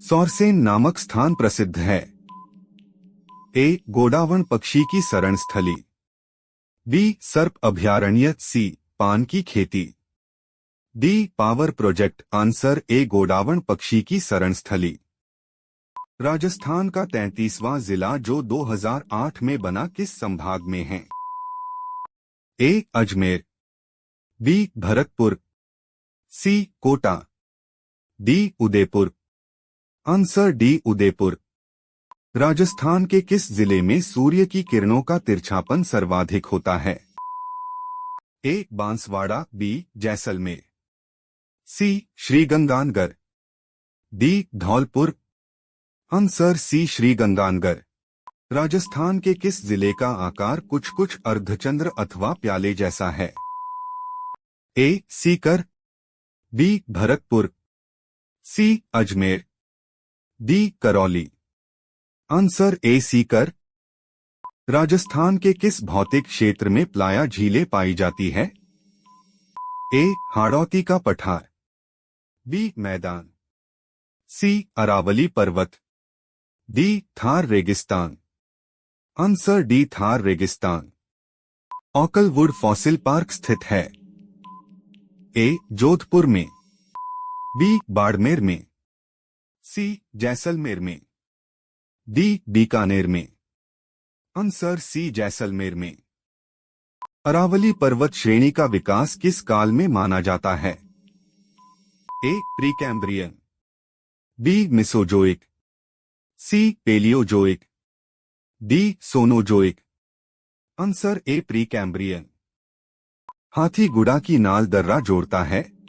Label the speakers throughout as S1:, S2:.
S1: सौरसेन नामक स्थान प्रसिद्ध है। ए. गोडावण पक्षी की शरण स्थली। बी. सर्प अभयारण्य। सी. पान की खेती। D. Power project. Answer A. गोडावण पक्षी की शरण स्थली। राजस्थान का 33वां जिला जो 2008 में बना किस संभाग में है? A. Ajmer. B. Bharatpur. C. Kota. D. Udaipur. Answer D. Udaipur. Rajasthan के किस जिले में सूर्य की किरणों का तिरछापन सर्वाधिक होता है? A. Banswara. B. Jaisalmer. C. Sriganganagar. D. Dholpur. Answer C. Sriganganagar. Rajasthan के किस जिले का आकार कुछ कुछ अर्धचंद्र अथवा प्याले जैसा है? A. Sikar. B. Bharatpur. C. Ajmer. D. Karauli. Answer A. Sikar. Rajasthan के किस भौतिक क्षेत्र में प्लाया झीलें पाई जाती है? ए. हाड़ौती का पठार। बी. मैदान। सी. अरावली पर्वत। डी. थार रेगिस्तान। Answer D. थार रेगिस्तान। ऑकलवुड फॉसिल पार्क स्थित है? ए. जोधपुर में। बी. बाड़मेर में। सी. जैसलमेर में। डी. बीकानेर में। Answer C. जैसलमेर में। अरावली पर्वत श्रेणी का विकास किस काल में माना जाता है? A. Precambrian. B. Mesozoic. C. Paleozoic. D. Cenozoic. Answer A. Precambrian. Hathiguda की नाल दर्रा जोड़ता है?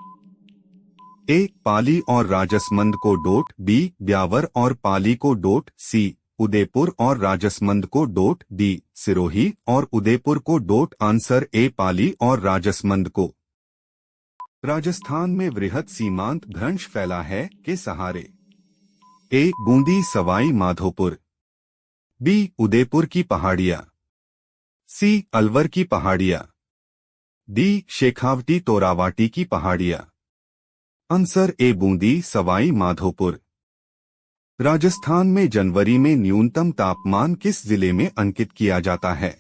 S1: ए. पाली और राजसमंद को डोट। बी. ब्यावर और पाली को डोट। सी. उदयपुर और राजसमंद को डोट। डी. सिरोही और उदयपुर को डोट। Answer A. पाली और राजसमंद को। राजस्थान में वृहद सीमांत भ्रंश फैला है के सहारे? ए. बूंदी सवाई माधोपुर। बी. उदयपुर की पहाड़ियां। सी. अलवर की पहाड़ियां। डी. शेखावटी तोरावाटी की पहाड़ियां। Answer A. बूंदी सवाई माधोपुर। राजस्थान में जनवरी में न्यूनतम तापमान किस जिले में अंकित किया जाता है?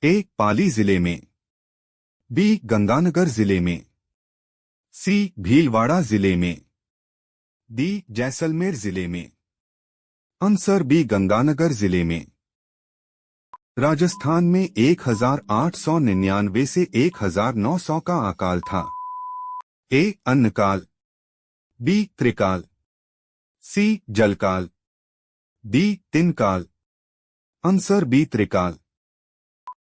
S1: ए. पाली जिले में। बी. गंगानगर जिले में। सी. भीलवाड़ा जिले में। डी. जैसलमेर जिले में। Answer B. गंगानगर जिले में। राजस्थान में 1899 से 1900 का अकाल था? ए. अन्नकाल। बी. त्रिकाल। सी. जलकाल। डी. तिनकाल। Answer B. त्रिकाल।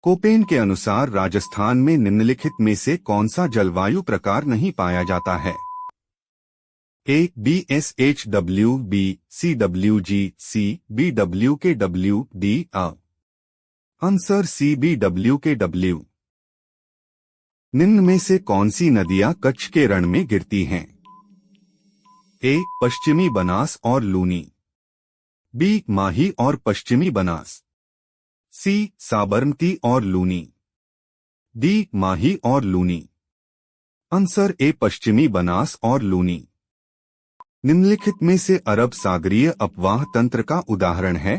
S1: कोपेन के अनुसार राजस्थान में निम्नलिखित में से कौन सा जलवायु प्रकार नहीं पाया जाता है? A. BSHW। B. CWG। C. BWKW। D. आ। Answer C. BWKW। निम्न में से कौन सी नदियां कच्छ के रण में गिरती हैं? ए. पश्चिमी बनास और लूनी। बी. माही और पश्चिमी बनास। सी. साबरमती और लूनी। डी. माही और लूनी। Answer A. पश्चिमी बनास और लूनी। निम्नलिखित में से अरब सागरीय अपवाह तंत्र का उदाहरण है?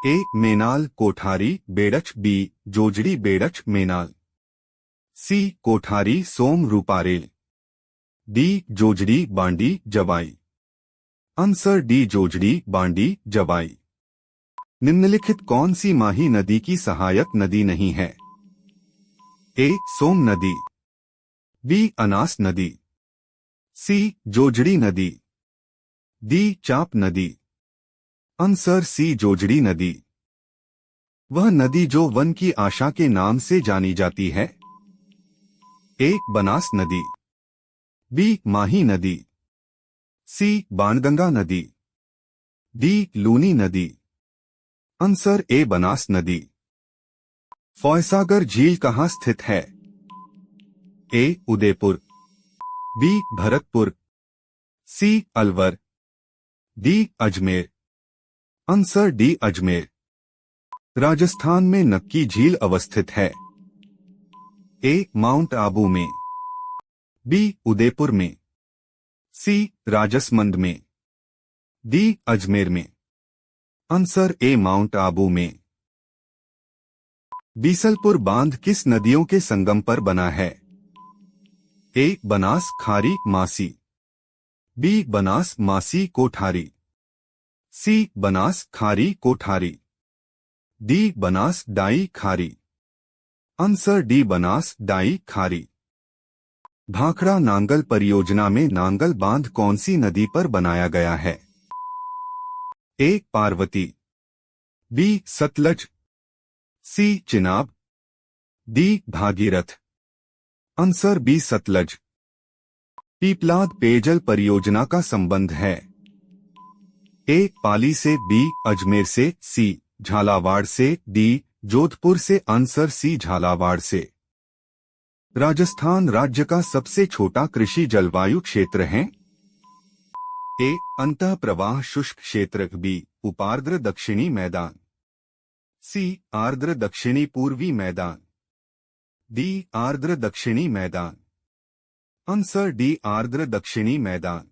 S1: ए. मेनाल कोठारी बेड़च। बी. जोजड़ी बेड़च मेनाल। सी. कोठारी सोम रूपारेल। डी. जोजड़ी बांडी जवाई। Answer D. जोजड़ी बांडी जवाई। निम्नलिखित कौन सी माही नदी की सहायक नदी नहीं है? ए. सोम नदी। बी. अनास नदी। सी. जोजड़ी नदी। डी. चाप नदी। Answer C. जोजड़ी नदी। वह नदी जो वन की आशा के नाम से जानी जाती है? ए. बनास नदी। बी. माही नदी। सी. बाणगंगा नदी। डी. लूनी नदी। Answer A. बनास नदी। फॉयसागर झील कहाँ स्थित है? A. Udaipur. B. Bharatpur. C. Alwar. D. Ajmer. Answer D. Ajmer. Rajasthan में नक्की झील अवस्थित है? ए. माउंट आबू में। बी. उदयपुर में। सी राजसमंद में, डी अजमेर में, आंसर ए माउंट आबू में। बीसलपुर बांध किस नदियों के संगम पर बना है? ए बनास खारी मासी, बी बनास मासी कोठारी, सी बनास खारी कोठारी, डी बनास डाई खारी, आंसर डी बनास डाई खारी। भाखड़ा नांगल परियोजना में नांगल बांध कौन सी नदी पर बनाया गया है? A Parvati, B Satluj, C Chenab, D Bhagirath, answer B Satluj. Piplad पेयजल परियोजना का संबंध है? ए पाली से, बी अजमेर से, सी झालावाड़ से, डी जोधपुर से, आंसर सी झालावाड़ से। राजस्थान राज्य का सबसे छोटा कृषि जलवायु क्षेत्र है? ए अंतः प्रवाह शुष्क क्षेत्र, बी उपार्द्र दक्षिणी मैदान, सी आर्द्र दक्षिणी पूर्वी मैदान, डी आर्द्र दक्षिणी मैदान, आंसर डी आर्द्र दक्षिणी मैदान।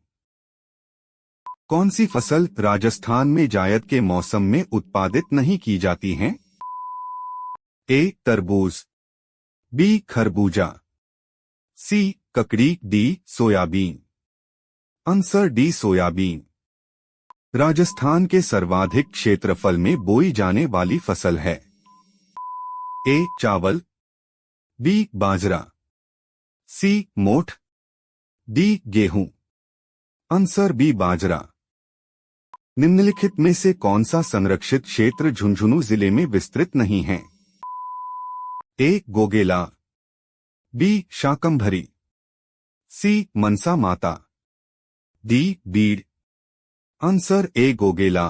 S1: कौन सी फसल राजस्थान में जायद के मौसम में उत्पादित नहीं की जाती है? ए तरबूज, बी खरबूजा, सी ककड़ी, D soybean, answer D soybean. Rajasthan के सर्वाधिक क्षेत्रफल में बोई जाने वाली फसल है? ए चावल, बी बाजरा, सी मोठ, डी गेहूं, आंसर बी बाजरा। निम्नलिखित में से कौन सा संरक्षित क्षेत्र झुंझुनू जिले में विस्तृत नहीं है? ए गोगेला, बी शाकंभरी, सी मनसा माता, डी बीड़, आंसर ए गोगेला।